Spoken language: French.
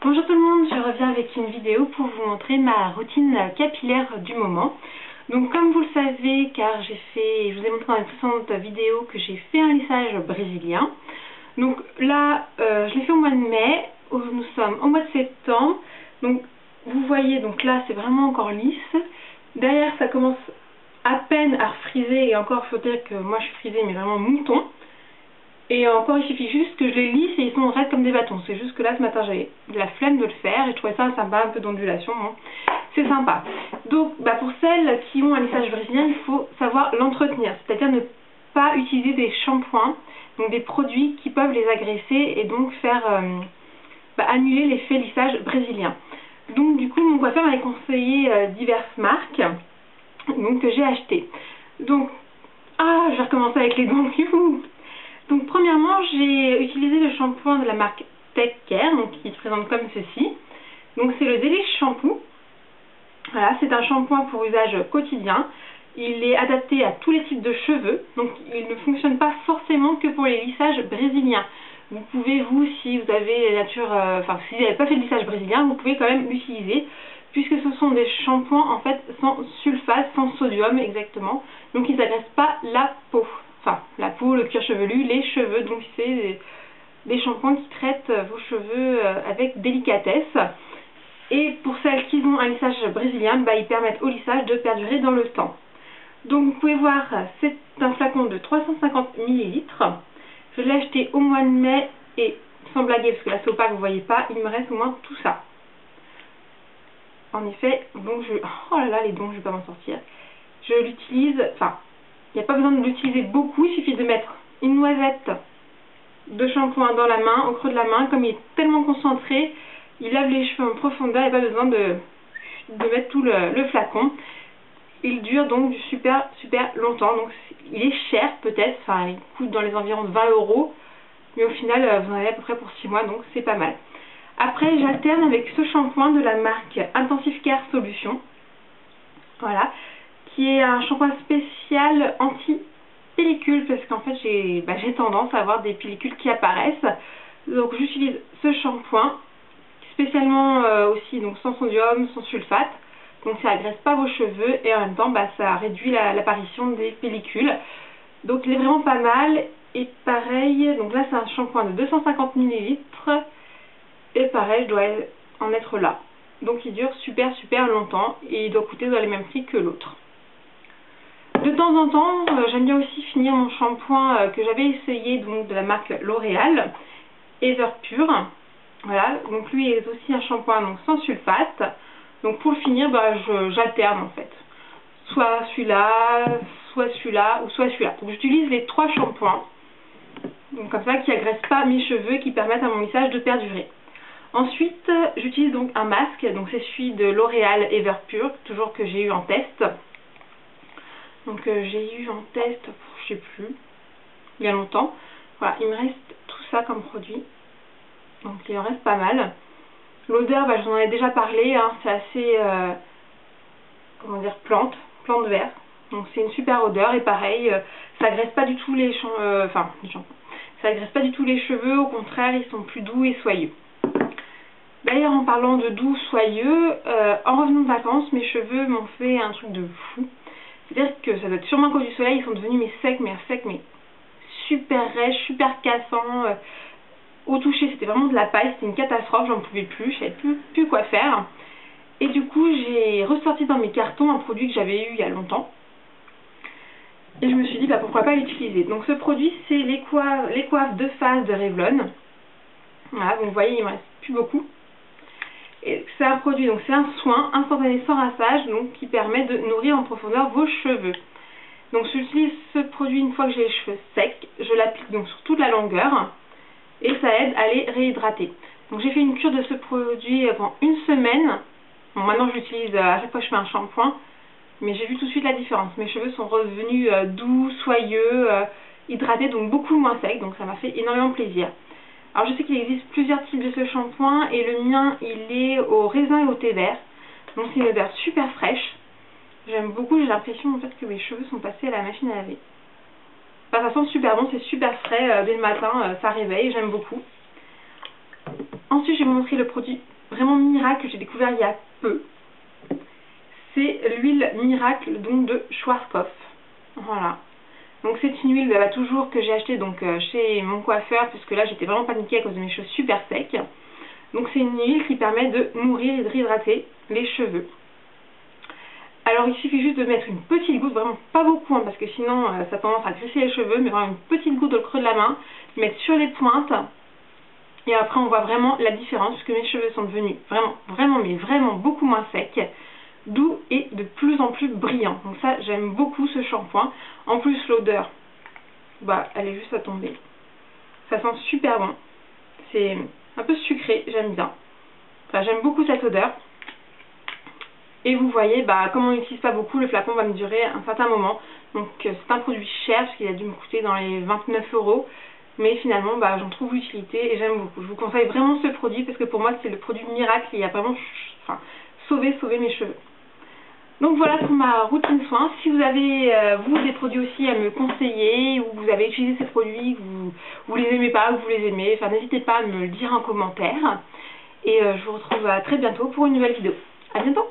Bonjour tout le monde, je reviens avec une vidéo pour vous montrer ma routine capillaire du moment. Donc comme vous le savez, car je vous ai montré dans les précédentes vidéos que j'ai fait un lissage brésilien. Donc là, je l'ai fait au mois de mai, nous sommes au mois de septembre. Donc vous voyez, donc là c'est vraiment encore lisse. Derrière ça commence à peine à refriser, et encore il faut dire que moi je suis frisée mais vraiment mouton. Et encore, il suffit juste que je les lisse et ils sont raides comme des bâtons. C'est juste que là, ce matin, j'avais de la flemme de le faire et je trouvais ça sympa, un peu d'ondulation. Hein. C'est sympa. Donc, pour celles qui ont un lissage brésilien, il faut savoir l'entretenir. C'est-à-dire ne pas utiliser des shampoings, donc des produits qui peuvent les agresser et donc faire annuler l'effet lissage brésilien. Donc, du coup, mon coiffeur m'avait conseillé diverses marques donc, que j'ai achetées. Donc, je vais recommencer avec les dents. Donc premièrement, j'ai utilisé le shampoing de la marque Tech Care, donc qui se présente comme ceci. Donc c'est le Delish Shampoo. Voilà, c'est un shampoing pour usage quotidien. Il est adapté à tous les types de cheveux, donc il ne fonctionne pas forcément que pour les lissages brésiliens. Vous pouvez, si vous avez si vous n'avez pas fait de lissage brésilien, vous pouvez quand même l'utiliser, puisque ce sont des shampoings en fait sans sulfate, sans sodium exactement, donc ils n'agressent pas la peau. Enfin, la peau, le cuir chevelu, les cheveux, donc c'est des shampoings qui traitent vos cheveux avec délicatesse. Et pour celles qui ont un lissage brésilien, ils permettent au lissage de perdurer dans le temps. Donc vous pouvez voir, c'est un flacon de 350 ml. Je l'ai acheté au mois de mai et sans blaguer, parce que là c'est opaque, vous ne voyez pas, il me reste au moins tout ça. En effet, donc oh là là, les dons, je ne vais pas m'en sortir. Je l'utilise, il n'y a pas besoin de l'utiliser beaucoup, il suffit de mettre une noisette de shampoing dans la main, au creux de la main. Comme il est tellement concentré, il lave les cheveux en profondeur, il n'y a pas besoin de mettre tout le flacon. Il dure donc super longtemps, donc il est cher peut-être, il coûte dans les environs de 20 €, mais au final vous en avez à peu près pour 6 mois, donc c'est pas mal. Après j'alterne avec ce shampoing de la marque Intensive Care Solution, voilà, qui est un shampoing spécial anti-pellicule, parce qu'en fait j'ai tendance à avoir des pellicules qui apparaissent. Donc j'utilise ce shampoing spécialement aussi, donc sans sodium, sans sulfate, donc ça agresse pas vos cheveux et en même temps ça réduit l'apparition des pellicules. Donc il est vraiment pas mal. Et pareil, donc là c'est un shampoing de 250 ml et pareil, je dois en être là. Donc il dure super longtemps et il doit coûter dans les mêmes prix que l'autre. De temps en temps, j'aime bien aussi finir mon shampoing que j'avais essayé, donc de la marque L'Oréal, Everpure. Voilà, donc lui est aussi un shampoing donc sans sulfate. Donc pour le finir, j'alterne en fait. Soit celui-là, soit celui-là, ou soit celui-là. Donc j'utilise les 3 shampoings. Donc comme ça, qui agressent pas mes cheveux, qui permettent à mon lissage de perdurer. Ensuite, j'utilise donc un masque, donc c'est celui de L'Oréal Everpure, toujours que j'ai eu en test. Donc j'ai eu en test, je sais plus, il y a longtemps. Voilà, il me reste tout ça comme produit. Donc il en reste pas mal. L'odeur, je vous en ai déjà parlé, hein, c'est assez, plante verte. Donc c'est une super odeur et pareil, ça agresse pas du tout ça agresse pas du tout les cheveux, au contraire, ils sont plus doux et soyeux. D'ailleurs, en parlant de doux, soyeux, en revenant de vacances, mes cheveux m'ont fait un truc de fou. C'est-à-dire que ça doit être sûrement à cause du soleil, ils sont devenus secs, mais super rêches, super cassants. Au toucher, c'était vraiment de la paille, c'était une catastrophe, j'en pouvais plus, je savais plus quoi faire. Et du coup, j'ai ressorti dans mes cartons un produit que j'avais eu il y a longtemps. Et je me suis dit, pourquoi pas l'utiliser. Donc ce produit, c'est les coiffes de phase de Revlon. Voilà, donc vous voyez, il me reste plus beaucoup. C'est un produit, donc c'est un soin instantané sans rinçage, donc qui permet de nourrir en profondeur vos cheveux. Donc j'utilise ce produit une fois que j'ai les cheveux secs, je l'applique donc sur toute la longueur et ça aide à les réhydrater. Donc j'ai fait une cure de ce produit pendant une semaine. Bon, maintenant je l'utilise à chaque fois que je fais un shampoing, mais j'ai vu tout de suite la différence. Mes cheveux sont revenus doux, soyeux, hydratés, donc beaucoup moins secs, donc ça m'a fait énormément plaisir. Alors je sais qu'il existe plusieurs types de ce shampoing et le mien il est au raisin et au thé vert. Donc c'est une odeur super fraîche. J'aime beaucoup, j'ai l'impression en fait que mes cheveux sont passés à la machine à laver. Ça sent super bon, c'est super frais dès le matin, ça réveille, j'aime beaucoup. Ensuite, je vais vous montrer le produit vraiment miracle que j'ai découvert il y a peu. C'est l'huile miracle donc de Schwarzkopf. Voilà. Donc c'est une huile toujours que j'ai achetée donc chez mon coiffeur, puisque là j'étais vraiment paniquée à cause de mes cheveux super secs. Donc c'est une huile qui permet de nourrir et de réhydrater les cheveux. Alors il suffit juste de mettre une petite goutte, vraiment pas beaucoup hein, parce que sinon ça a tendance à grisser les cheveux, mais vraiment une petite goutte dans le creux de la main, mettre sur les pointes. Et après on voit vraiment la différence, puisque mes cheveux sont devenus vraiment beaucoup moins secs, doux et de plus en plus brillants. Donc ça j'aime beaucoup ce shampoing. En plus l'odeur, elle est juste à tomber. Ça sent super bon. C'est un peu sucré, j'aime bien. Enfin j'aime beaucoup cette odeur. Et vous voyez, comme on n'utilise pas beaucoup, le flacon va me durer un certain moment. Donc c'est un produit cher, parce qu'il a dû me coûter dans les 29 €. Mais finalement, j'en trouve l'utilité et j'aime beaucoup. Je vous conseille vraiment ce produit, parce que pour moi, c'est le produit miracle. Il a vraiment sauvé mes cheveux. Donc voilà pour ma routine soin. Si vous avez, vous, des produits aussi à me conseiller, ou vous avez utilisé ces produits, que vous les aimez pas, ou vous les aimez, n'hésitez pas à me le dire en commentaire. Et je vous retrouve à très bientôt pour une nouvelle vidéo. À bientôt!